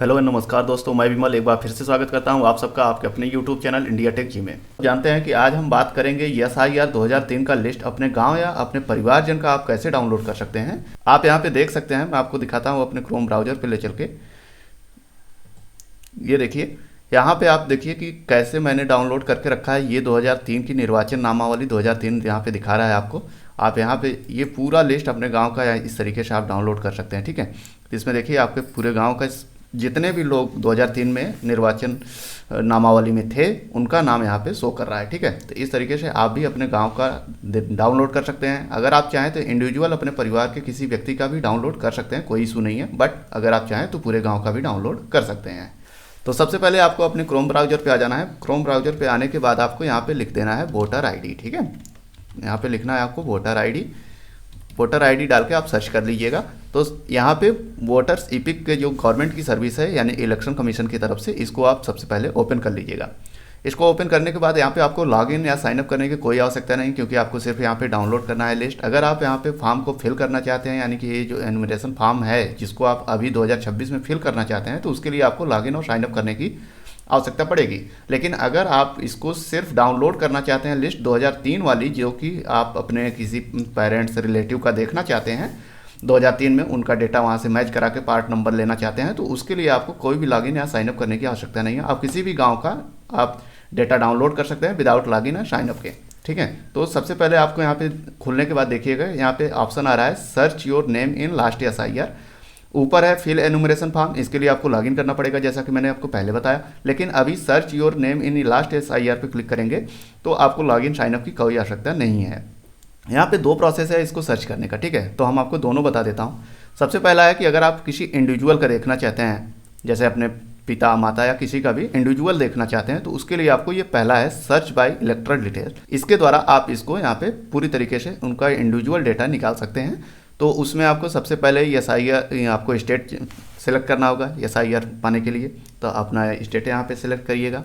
Hello नमस्कार दोस्तों, मैं विमल एक बार फिर से स्वागत करता हूं आप सबका आपके अपने यूट्यूब चैनल इंडिया टेक जी में। जानते हैं कि आज हम बात करेंगे SIR 2003 का लिस्ट अपने गांव या अपने परिवारजन का आप कैसे डाउनलोड कर सकते हैं। आप यहां पे देख सकते हैं, मैं आपको दिखाता हूं अपने क्रोम ब्राउजर पे ले चल के। ये देखिए, यहाँ पे आप देखिए कि कैसे मैंने डाउनलोड करके रखा है। ये 2003 की निर्वाचन नामावली 2003 यहाँ पे दिखा रहा है आपको। आप यहाँ पे ये पूरा लिस्ट अपने गांव का इस तरीके से आप डाउनलोड कर सकते हैं, ठीक है। इसमें देखिए आपके पूरे गांव का जितने भी लोग 2003 में निर्वाचन नामावली में थे उनका नाम यहाँ पे शो कर रहा है, ठीक है। तो इस तरीके से आप भी अपने गांव का डाउनलोड कर सकते हैं। अगर आप चाहें तो इंडिविजुअल अपने परिवार के किसी व्यक्ति का भी डाउनलोड कर सकते हैं, कोई इशू नहीं है। बट अगर आप चाहें तो पूरे गांव का भी डाउनलोड कर सकते हैं। तो सबसे पहले आपको अपने क्रोम ब्राउजर पे आ जाना है। क्रोम ब्राउजर पे आने के बाद आपको यहाँ पे लिख देना है वोटर आईडी, ठीक है। यहाँ पे लिखना है आपको वोटर आईडी। वोटर आईडी डाल के आप सर्च कर लीजिएगा। तो यहाँ पे वोटर्स ईपिक के जो गवर्नमेंट की सर्विस है यानी इलेक्शन कमीशन की तरफ से, इसको आप सबसे पहले ओपन कर लीजिएगा। इसको ओपन करने के बाद यहाँ पे आपको लॉगिन या साइनअप करने की कोई आवश्यकता नहीं, क्योंकि आपको सिर्फ यहाँ पे डाउनलोड करना है लिस्ट। अगर आप यहाँ पे फॉर्म को फिल करना चाहते हैं, यानी कि ये जो एनुमरेशन फॉर्म है जिसको आप अभी 2026 में फिल करना चाहते हैं, तो उसके लिए आपको लॉगिन और साइनअप करने की आवश्यकता पड़ेगी। लेकिन अगर आप इसको सिर्फ डाउनलोड करना चाहते हैं लिस्ट 2003 वाली, जो कि आप अपने किसी पेरेंट्स रिलेटिव का देखना चाहते हैं 2003 में, उनका डेटा वहाँ से मैच करा के पार्ट नंबर लेना चाहते हैं, तो उसके लिए आपको कोई भी लॉगिन या साइनअप करने की आवश्यकता नहीं है। आप किसी भी गांव का आप डेटा डाउनलोड कर सकते हैं विदाउट लॉगिन या साइनअप के, ठीक है। तो सबसे पहले आपको यहाँ पे खुलने के बाद देखिएगा, यहाँ पे ऑप्शन आ रहा है search your name in last SIR। ऊपर है फिल एनुमरेशन फॉर्म, इसके लिए आपको लॉगिन करना पड़ेगा जैसा कि मैंने आपको पहले बताया। लेकिन अभी search your name in last SIR पे क्लिक करेंगे तो आपको लॉगिन साइनअप की कोई आवश्यकता नहीं है। यहाँ पे दो प्रोसेस है इसको सर्च करने का, ठीक है। तो हम आपको दोनों बता देता हूँ। सबसे पहला है कि अगर आप किसी इंडिविजुअल का देखना चाहते हैं, जैसे अपने पिता माता या किसी का भी इंडिविजुअल देखना चाहते हैं, तो उसके लिए आपको ये पहला है सर्च बाय इलेक्टोरल डिटेल। इसके द्वारा आप इसको यहाँ पे पूरी तरीके से उनका इंडिविजुअल डेटा निकाल सकते हैं। तो उसमें आपको सबसे पहले SIR आपको स्टेट सेलेक्ट करना होगा SIR पाने के लिए। तो अपना स्टेट यहाँ पे सेलेक्ट करिएगा।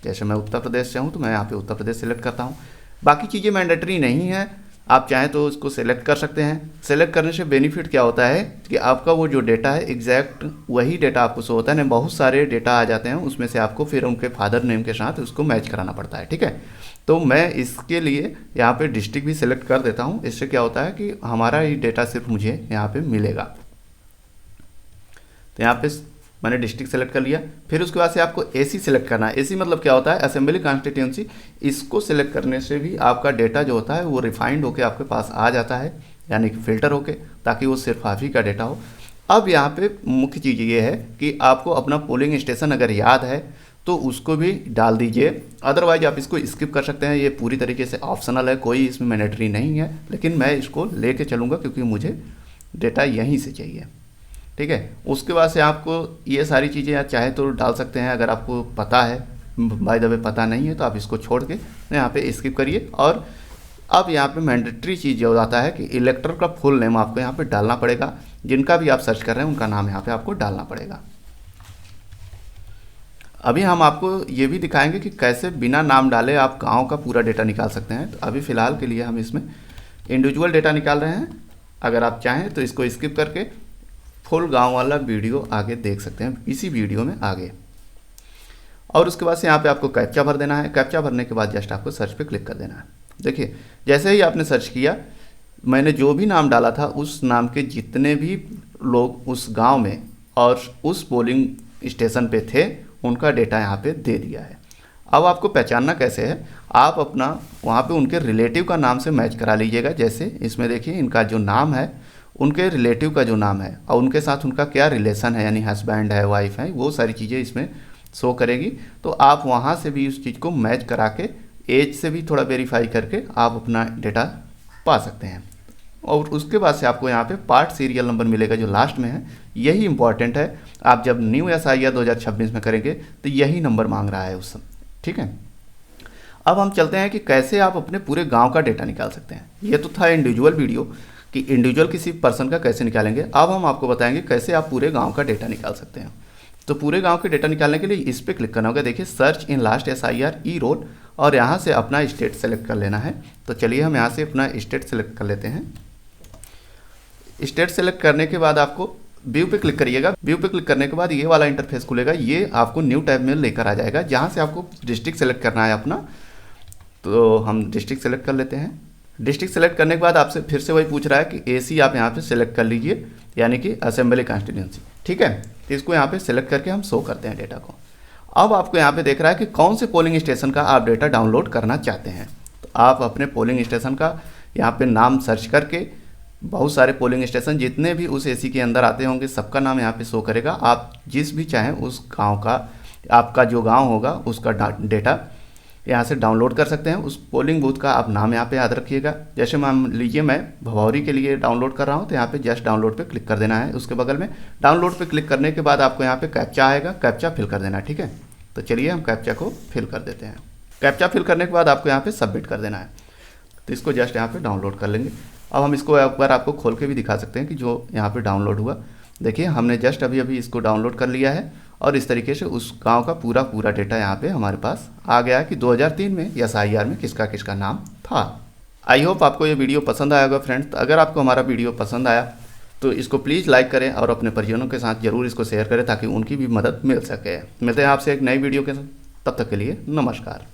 जैसे मैं उत्तर प्रदेश से हूँ तो मैं यहाँ पे उत्तर प्रदेश सेलेक्ट करता हूँ। बाकी चीज़ें मैंडेटरी नहीं है, आप चाहें तो उसको सेलेक्ट कर सकते हैं। सेलेक्ट करने से बेनिफिट क्या होता है कि आपका वो जो डेटा है एग्जैक्ट वही डेटा आपको शो होता है। नहीं बहुत सारे डेटा आ जाते हैं, उसमें से आपको फिर उनके फादर नेम के साथ उसको मैच कराना पड़ता है, ठीक है। तो मैं इसके लिए यहाँ पे डिस्ट्रिक्ट भी सिलेक्ट कर देता हूँ। इससे क्या होता है कि हमारा ये डेटा सिर्फ मुझे यहाँ पे मिलेगा। तो यहाँ पे मैंने डिस्ट्रिक्ट सेलेक्ट कर लिया। फिर उसके बाद से आपको AC सेलेक्ट करना है। AC मतलब क्या होता है, असेंबली कॉन्स्टिट्यूंसी। इसको सिलेक्ट करने से भी आपका डेटा जो होता है वो रिफाइंड होकर आपके पास आ जाता है, यानी कि फिल्टर होके, ताकि वो सिर्फ आप ही का डेटा हो। अब यहाँ पे मुख्य चीज़ ये है कि आपको अपना पोलिंग स्टेशन अगर याद है तो उसको भी डाल दीजिए, अदरवाइज आप इसको स्किप कर सकते हैं। ये पूरी तरीके से ऑप्शनल है, कोई इसमें मैंडेटरी नहीं है, लेकिन मैं इसको लेके चलूँगा क्योंकि मुझे डेटा यहीं से चाहिए, ठीक है। उसके बाद से आपको ये सारी चीज़ें आप चाहे तो डाल सकते हैं अगर आपको पता है। बाय द वे पता नहीं है तो आप इसको छोड़ के यहाँ पे स्किप करिए। और अब यहाँ पे मैंडेटरी चीज़ जो आता है कि इलेक्टर का फुल नेम आपको यहाँ पे डालना पड़ेगा। जिनका भी आप सर्च कर रहे हैं उनका नाम यहाँ पे आपको डालना पड़ेगा। अभी हम आपको ये भी दिखाएंगे कि कैसे बिना नाम डाले आप गांव का पूरा डेटा निकाल सकते हैं। तो अभी फ़िलहाल के लिए हम इसमें इंडिविजुअल डेटा निकाल रहे हैं। अगर आप चाहें तो इसको स्किप करके फुल गांव वाला वीडियो आगे देख सकते हैं, इसी वीडियो में आगे। और उसके बाद से यहाँ पे आपको कैप्चा भर देना है। कैप्चा भरने के बाद जस्ट आपको सर्च पे क्लिक कर देना है। देखिए जैसे ही आपने सर्च किया, मैंने जो भी नाम डाला था उस नाम के जितने भी लोग उस गाँव में और उस पोलिंग स्टेशन पे थे उनका डेटा यहाँ पे दे दिया है। अब आपको पहचानना कैसे है, आप अपना वहाँ पे उनके रिलेटिव का नाम से मैच करा लीजिएगा। जैसे इसमें देखिए इनका जो नाम है, उनके रिलेटिव का जो नाम है और उनके साथ उनका क्या रिलेशन है, यानी हस्बैंड है, वाइफ है, वो सारी चीज़ें इसमें शो करेगी। तो आप वहाँ से भी उस चीज़ को मैच करा के एज से भी थोड़ा वेरीफाई करके आप अपना डेटा पा सकते हैं। और उसके बाद से आपको यहाँ पे पार्ट सीरियल नंबर मिलेगा जो लास्ट में है, यही इंपॉर्टेंट है। आप जब न्यू SIR 2026 में करेंगे तो यही नंबर मांग रहा है उस समय, ठीक है। अब हम चलते हैं कि कैसे आप अपने पूरे गांव का डेटा निकाल सकते हैं। ये तो था इंडिविजुअल वीडियो कि इंडिविजुअल किसी पर्सन का कैसे निकालेंगे। अब हम आपको बताएंगे कैसे आप पूरे गाँव का डेटा निकाल सकते हैं। तो पूरे गांव के डेटा निकालने के लिए इस पर क्लिक करना होगा। देखिए सर्च इन लास्ट SIR E-रोल, और यहाँ से अपना स्टेट सेलेक्ट कर लेना है। तो चलिए हम यहाँ से अपना स्टेट सेलेक्ट कर लेते हैं। स्टेट सेलेक्ट करने के बाद आपको व्यू पे क्लिक करिएगा। व्यू पे क्लिक करने के बाद ये वाला इंटरफेस खुलेगा, ये आपको न्यू टैब में लेकर आ जाएगा, जहाँ से आपको डिस्ट्रिक्ट सेलेक्ट करना है अपना। तो हम डिस्ट्रिक्ट सेलेक्ट कर लेते हैं। डिस्ट्रिक्ट सेलेक्ट करने के बाद आपसे फिर से वही पूछ रहा है कि एसी आप यहाँ पे सेलेक्ट कर लीजिए, यानी कि असेंबली कॉन्स्टिट्यूंसी। ठीक है, तो इसको यहाँ पे सेलेक्ट करके हम शो करते हैं डेटा को। अब आपको यहाँ पे देख रहा है कि कौन से पोलिंग स्टेशन का आप डेटा डाउनलोड करना चाहते हैं। तो आप अपने पोलिंग स्टेशन का यहाँ पे नाम सर्च करके, बहुत सारे पोलिंग स्टेशन जितने भी उस एसी के अंदर आते होंगे सबका नाम यहाँ पे शो करेगा। आप जिस भी चाहें उस गांव का, आपका जो गांव होगा उसका डेटा यहाँ से डाउनलोड कर सकते हैं। उस पोलिंग बूथ का आप नाम यहाँ पे याद रखिएगा। जैसे मान लीजिए मैं भभौरी के लिए डाउनलोड कर रहा हूँ, तो यहाँ पे जस्ट डाउनलोड पे क्लिक कर देना है। उसके बगल में डाउनलोड पे क्लिक करने के बाद आपको यहाँ पे कैप्चा आएगा, कैप्चा फिल कर देना है। ठीक है, तो चलिए हम कैप्चा को फिल कर देते हैं। कैप्चा फिल करने के बाद आपको यहाँ पे सबमिट कर देना है। तो इसको जस्ट यहाँ पे डाउनलोड कर लेंगे। अब हम इसको एक बार आपको खोल के भी दिखा सकते हैं कि जो यहाँ पे डाउनलोड हुआ, देखिए हमने जस्ट अभी इसको डाउनलोड कर लिया है और इस तरीके से उस गांव का पूरा डेटा यहाँ पे हमारे पास आ गया है कि 2003 में SIR में किसका किसका नाम था। आई होप आपको ये वीडियो पसंद आया होगा फ्रेंड्स। अगर आपको हमारा वीडियो पसंद आया तो इसको प्लीज़ लाइक करें और अपने परिजनों के साथ ज़रूर इसको शेयर करें ताकि उनकी भी मदद मिल सके। मिलते हैं आपसे एक नई वीडियो के साथ, तब तक के लिए नमस्कार।